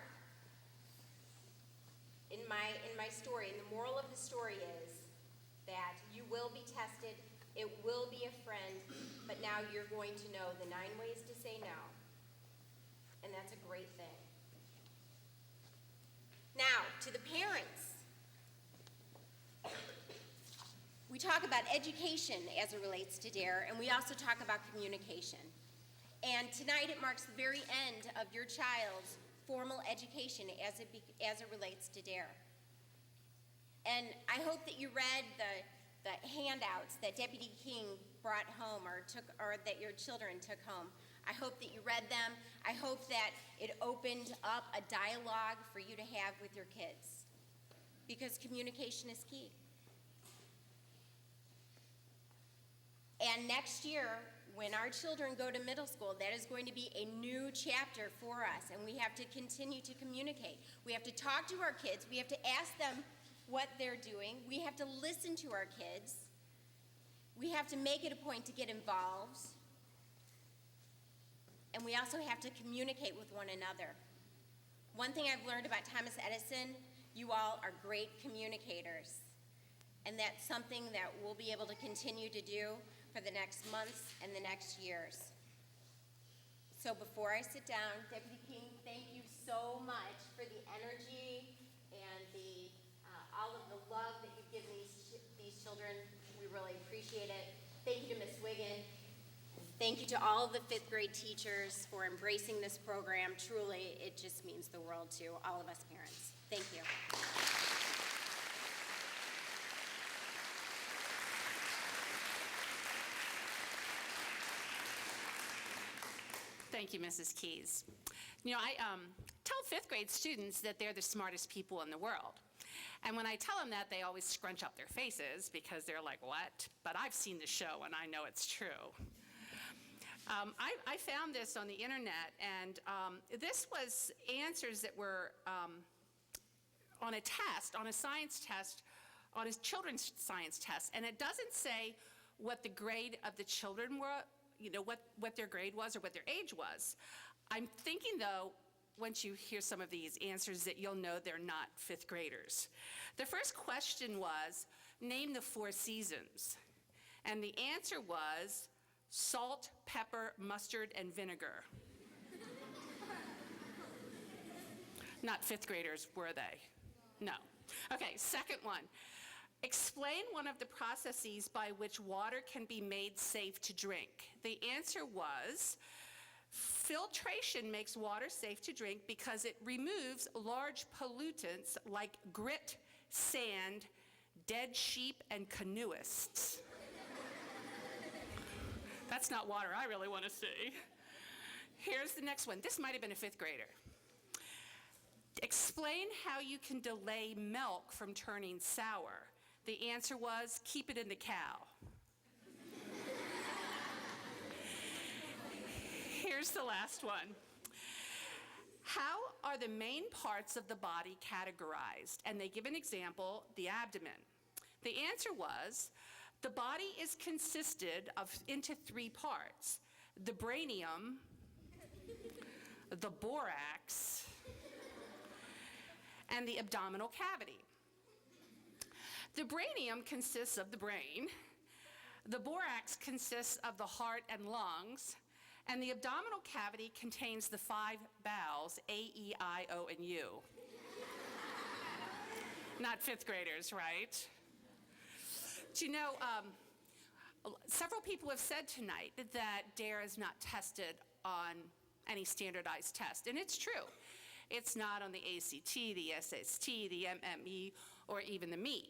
in my story, and the moral of the story is that you will be tested. It will be a friend, but now you're going to know the 9 ways to say no. And that's a great thing. Now, to the parents. We talk about education as it relates to D.A.R.E, and we also talk about communication. And tonight it marks the very end of your child's formal education as it relates to D.A.R.E. And I hope that you read the handouts that Deputy King brought home or that your children took home. I hope that you read them. I hope that it opened up a dialogue for you to have with your kids, because communication is key. And next year, when our children go to middle school, that is going to be a new chapter for us, and we have to continue to communicate. We have to talk to our kids. We have to ask them what they're doing. We have to listen to our kids. We have to make it a point to get involved. And we also have to communicate with one another. One thing I've learned about Thomas Edison, you all are great communicators. And that's something that we'll be able to continue to do for the next months and the next years. So before I sit down, Deputy King, thank you so much for the energy and all of the love that you've given these children. We really appreciate it. Thank you to Ms. Wiggin. Thank you to all of the 5th grade teachers for embracing this program. Truly, it just means the world to all of us parents. Thank you. Thank you, Mrs. Keys. I tell 5th grade students that they're the smartest people in the world. And when I tell them that, they always scrunch up their faces because they're like, what? But I've seen the show and I know it's true. I found this on the internet, and this was answers that were on a test, on a science test, on a children's science test, and it doesn't say what the grade of the children were, what their grade was or what their age was. I'm thinking, though, once you hear some of these answers, that you'll know they're not fifth graders. The first question was, name the 4 seasons. And the answer was salt, pepper, mustard, and vinegar. Not fifth graders, were they? No. Okay, second one. Explain one of the processes by which water can be made safe to drink. The answer was filtration makes water safe to drink because it removes large pollutants like grit, sand, dead sheep, and canoeists. That's not water I really want to see. Here's the next one. This might have been a fifth grader. Explain how you can delay milk from turning sour. The answer was, keep it in the cow. Here's the last one. How are the main parts of the body categorized? And they give an example, the abdomen. The answer was, the body is consisted of into 3 parts: the brainium, the borax, and the abdominal cavity. The brainium consists of the brain, the borax consists of the heart and lungs, and the abdominal cavity contains the 5 bowels, A, E, I, O, and U. Not fifth graders, right? Do you know, several people have said tonight that D.A.R.E is not tested on any standardized test, and it's true. It's not on the ACT, the SST, the MME, or even the MEP.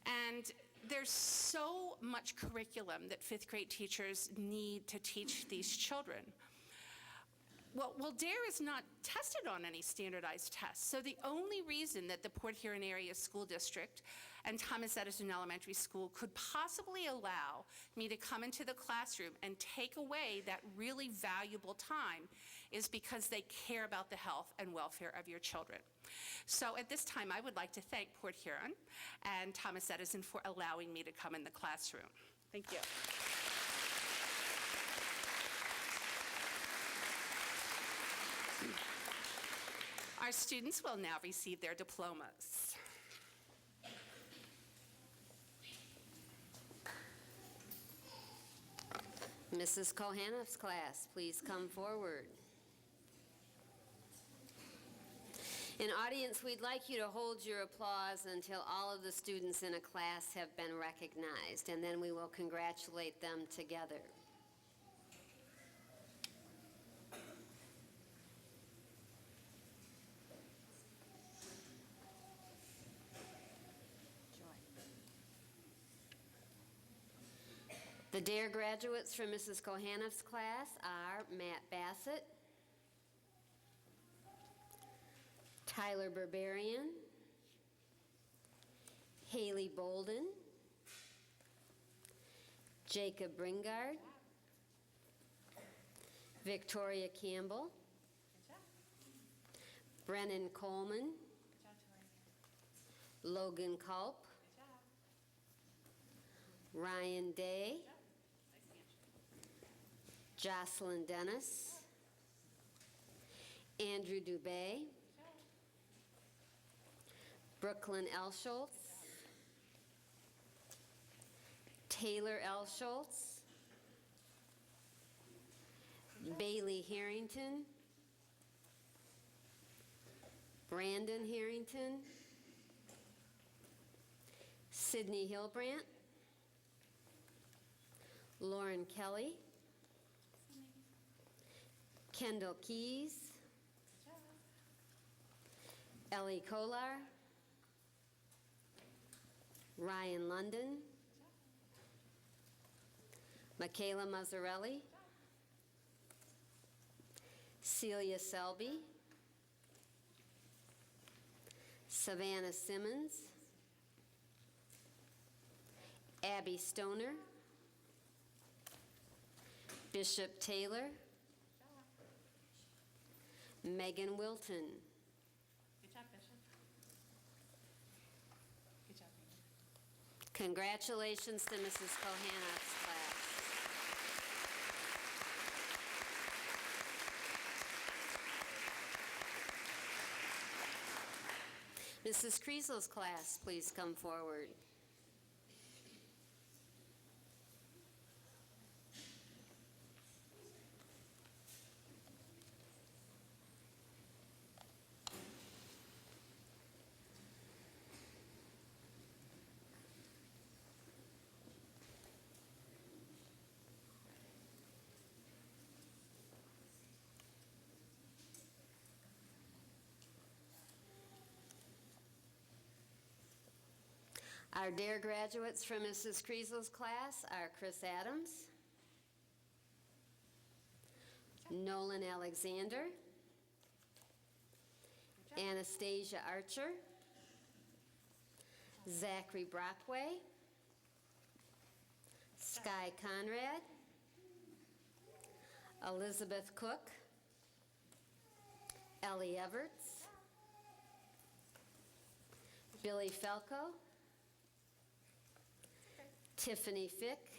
And there's so much curriculum that fifth grade teachers need to teach these children. Well, D.A.R.E is not tested on any standardized tests, so the only reason that the Port Huron Area School District and Thomas Edison Elementary School could possibly allow me to come into the classroom and take away that really valuable time is because they care about the health and welfare of your children. So at this time, I would like to thank Port Huron and Thomas Edison for allowing me to come in the classroom. Thank you. Our students will now receive their diplomas. Mrs. Kohanoff's class, please come forward. In audience, we'd like you to hold your applause until all of the students in a class have been recognized, and then we will congratulate them together. The D.A.R.E graduates from Mrs. Kohanoff's class are Matt Bassett, Tyler Berberian, Haley Bolden, Jacob Bringard, Victoria Campbell, Brennan Coleman, Logan Culp, Ryan Day, Jocelyn Dennis, Andrew Dubé, Brooklyn L. Schultz, Taylor L. Schultz, Bailey Harrington, Brandon Harrington, Sydney Hilbrandt, Lauren Kelly, Kendall Keys, Ellie Kolar, Ryan London, Michaela Mazzarelli, Celia Selby, Savannah Simmons, Abby Stoner, Bishop Taylor. Megan Wilton. Good job, Bishop. Good job, Megan. Congratulations to Mrs. Kohanoff's class. Mrs. Kreesel's class, please come forward. Our D.A.R.E graduates from Mrs. Kreesel's class are Chris Adams, Nolan Alexander, Anastasia Archer, Zachary Brockway, Sky Conrad, Elizabeth Cook, Ellie Everts, Billy Falco, Tiffany Fick,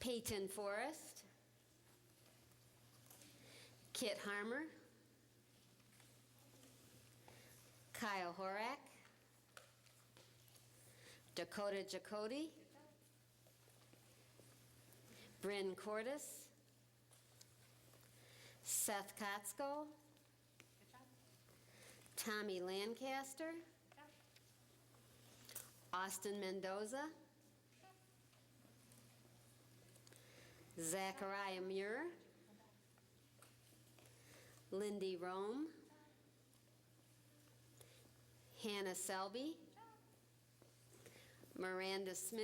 Peyton Forrest, Kit Harmer, Kyle Horak, Dakota Jacody, Bryn Cordes, Seth Kotsko, Tommy Lancaster, Austin Mendoza, Zachariah Muir, Lindy Rome, Hannah Selby, Miranda Smith,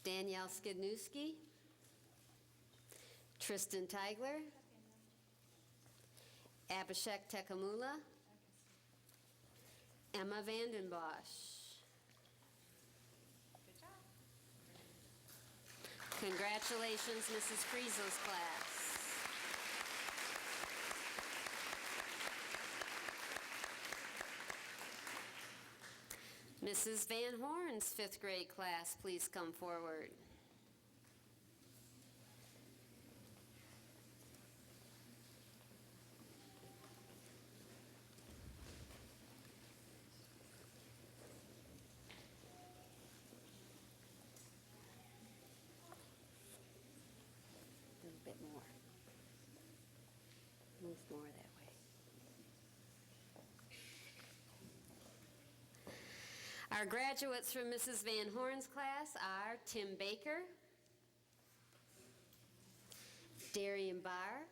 Danielle Skidnewski, Tristan Tigler, Abhishek Tekamula, Emma Vandenbosch. Good job. Congratulations, Mrs. Kreesel's class. Mrs. Van Horn's fifth grade class, please come forward. A little bit more. Move more that way. Our graduates from Mrs. Van Horn's class are Tim Baker, Darian Barr,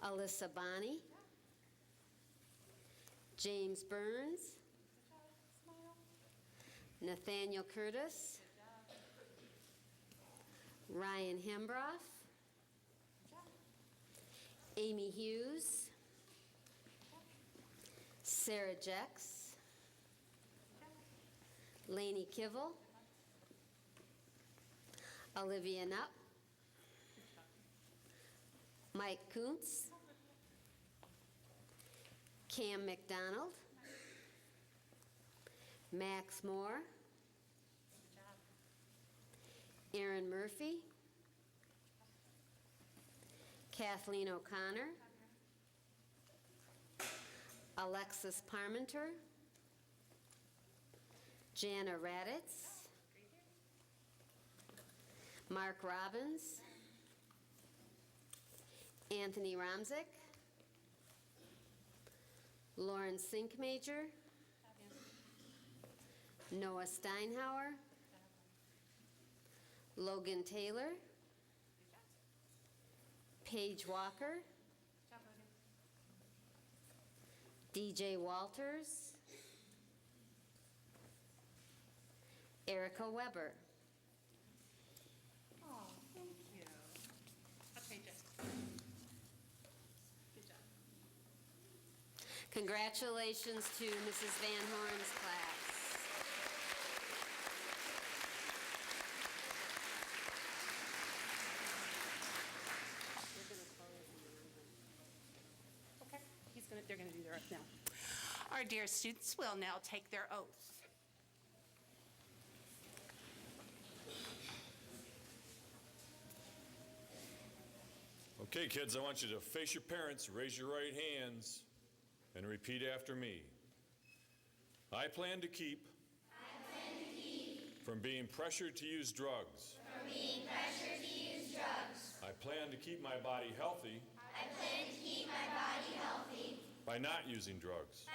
Alyssa Bonney, James Burns, Nathaniel Curtis, Ryan Hembroff, Amy Hughes, Sarah Jex, Lainey Kivel, Olivia Nupp, Mike Kuntz, Cam McDonald, Max Moore, Aaron Murphy, Kathleen O'Connor, Alexis Parmenter, Jana Raditz, Mark Robbins, Anthony Romzik, Lauren Sinkmajor, Noah Steinhauer, Logan Taylor, Paige Walker, DJ Walters, Erica Weber. Oh, thank you. Okay, Jessica. Good job. Congratulations to Mrs. Van Horn's class. they're going to do their oath now. Our dear students will now take their oath. Okay, kids, I want you to face your parents, raise your right hands, and repeat after me. I plan to keep from being pressured to use drugs. I plan to keep my body healthy by not using drugs.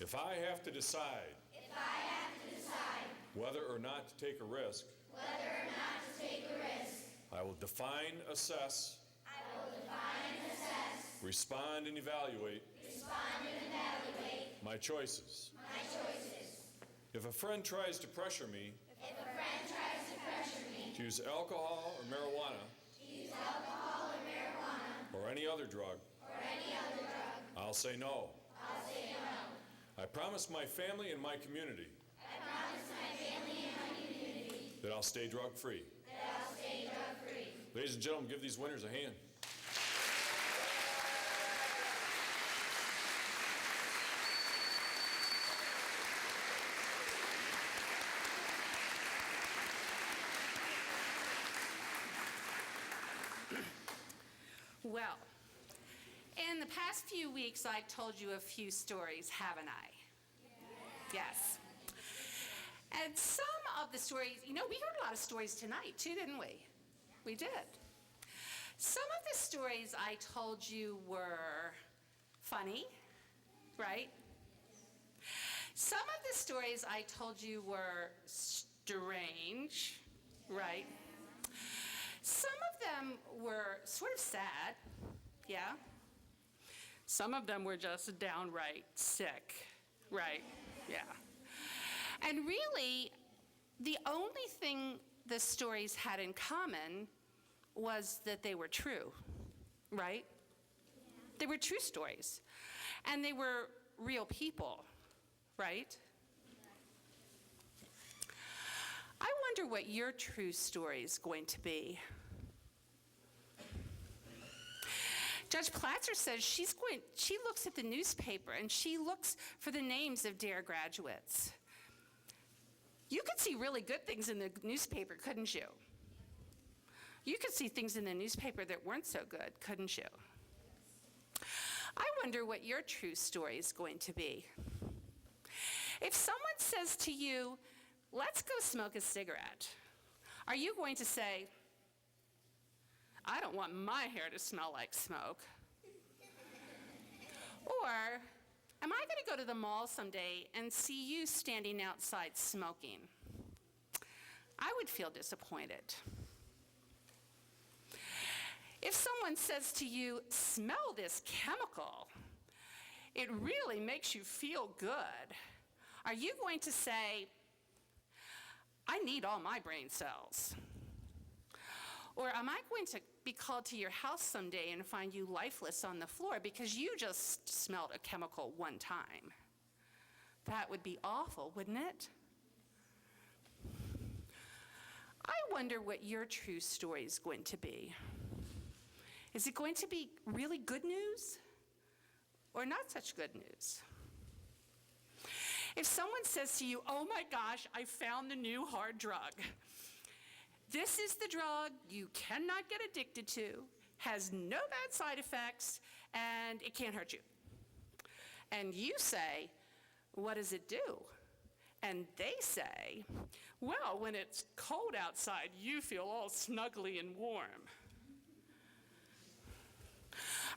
If I have to decide whether or not to take a risk, I will define, assess, respond, and evaluate my choices. If a friend tries to pressure me to use alcohol or marijuana or any other drug, I'll say no. I promise my family and my community that I'll stay drug-free. Ladies and gentlemen, give these winners a hand. Well, in the past few weeks, I've told you a few stories, haven't I? Yes. And some of the stories, we heard a lot of stories tonight, too, didn't we? We did. Some of the stories I told you were funny, right? Some of the stories I told you were strange, right? Some of them were sort of sad, yeah? Some of them were just downright sick, right? Yeah. And really, the only thing the stories had in common was that they were true, right? They were true stories. And they were real people, right? I wonder what your true story is going to be. Judge Platzer says she looks at the newspaper and she looks for the names of D.A.R.E graduates. You could see really good things in the newspaper, couldn't you? You could see things in the newspaper that weren't so good, couldn't you? I wonder what your true story is going to be. If someone says to you, let's go smoke a cigarette, are you going to say, I don't want my hair to smell like smoke? Or, am I going to go to the mall someday and see you standing outside smoking? I would feel disappointed. If someone says to you, smell this chemical, it really makes you feel good, are you going to say, I need all my brain cells? Or am I going to be called to your house someday and find you lifeless on the floor because you just smelled a chemical one time? That would be awful, wouldn't it? I wonder what your true story is going to be. Is it going to be really good news or not such good news? If someone says to you, oh my gosh, I found the new hard drug. This is the drug you cannot get addicted to, has no bad side effects, and it can't hurt you. And you say, what does it do? And they say, well, when it's cold outside, you feel all snuggly and warm.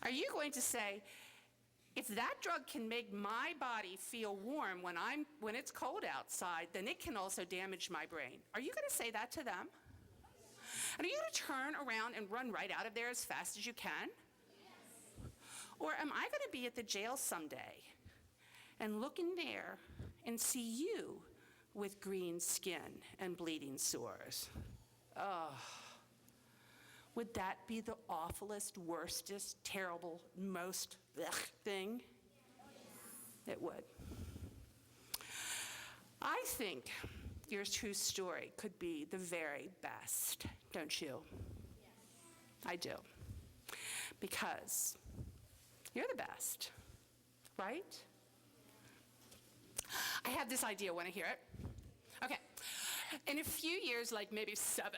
Are you going to say, if that drug can make my body feel warm when it's cold outside, then it can also damage my brain? Are you going to say that to them? And are you going to turn around and run right out of there as fast as you can? Yes. Or am I going to be at the jail someday and look in there and see you with green skin and bleeding sores? Oh, would that be the awfulest, worstest, terrible, most thing? It would. I think your true story could be the very best, don't you? Yes. I do. Because You're the best, right? I have this idea. Want to hear it? Okay. In a few years, like maybe 7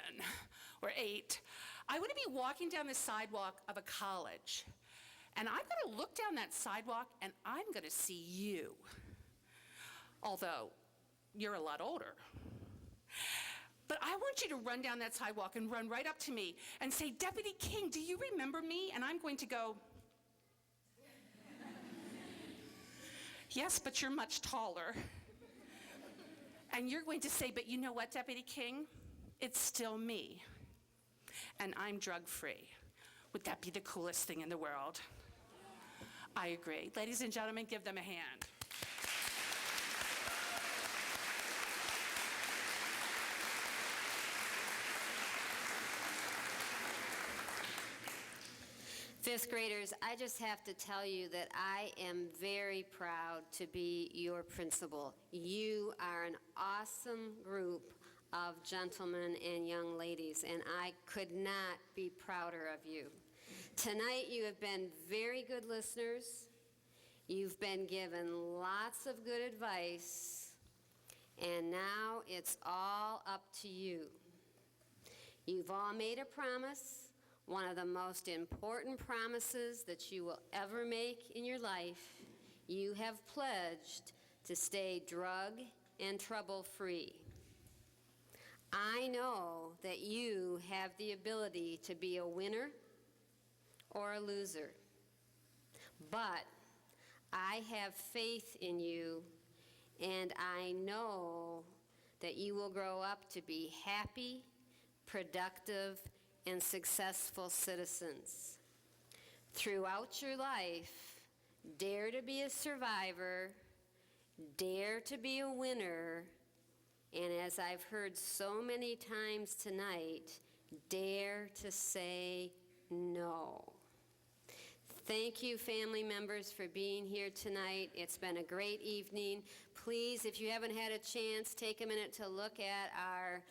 or 8, I want to be walking down the sidewalk of a college, and I'm going to look down that sidewalk, and I'm going to see you. Although, you're a lot older. But I want you to run down that sidewalk and run right up to me and say, "Deputy King, do you remember me?" And I'm going to go, "Yes, but you're much taller." And you're going to say, "But you know what, Deputy King? It's still me. And I'm drug-free." Would that be the coolest thing in the world? I agree. Ladies and gentlemen, give them a hand. Fifth graders, I just have to tell you that I am very proud to be your principal. You are an awesome group of gentlemen and young ladies, and I could not be prouder of you. Tonight you have been very good listeners. You've been given lots of good advice, and now it's all up to you. You've all made a promise. One of the most important promises that you will ever make in your life. You have pledged to stay drug and trouble-free. I know that you have the ability to be a winner or a loser. But I have faith in you, and I know that you will grow up to be happy, productive, and successful citizens. Throughout your life, dare to be a survivor, dare to be a winner, and as I've heard so many times tonight, dare to say no. Thank you, family members, for being here tonight. It's been a great evening. Please, if you haven't had a chance, take a minute to look at our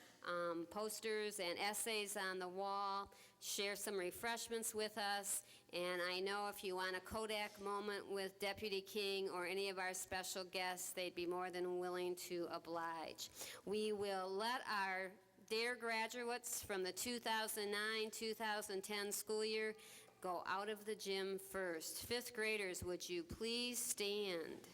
posters and essays on the wall. Share some refreshments with us. And I know if you want a Kodak moment with Deputy King or any of our special guests, they'd be more than willing to oblige. We will let our D.A.R.E graduates from the 2009-2010 school year go out of the gym first. Fifth graders, would you please stand?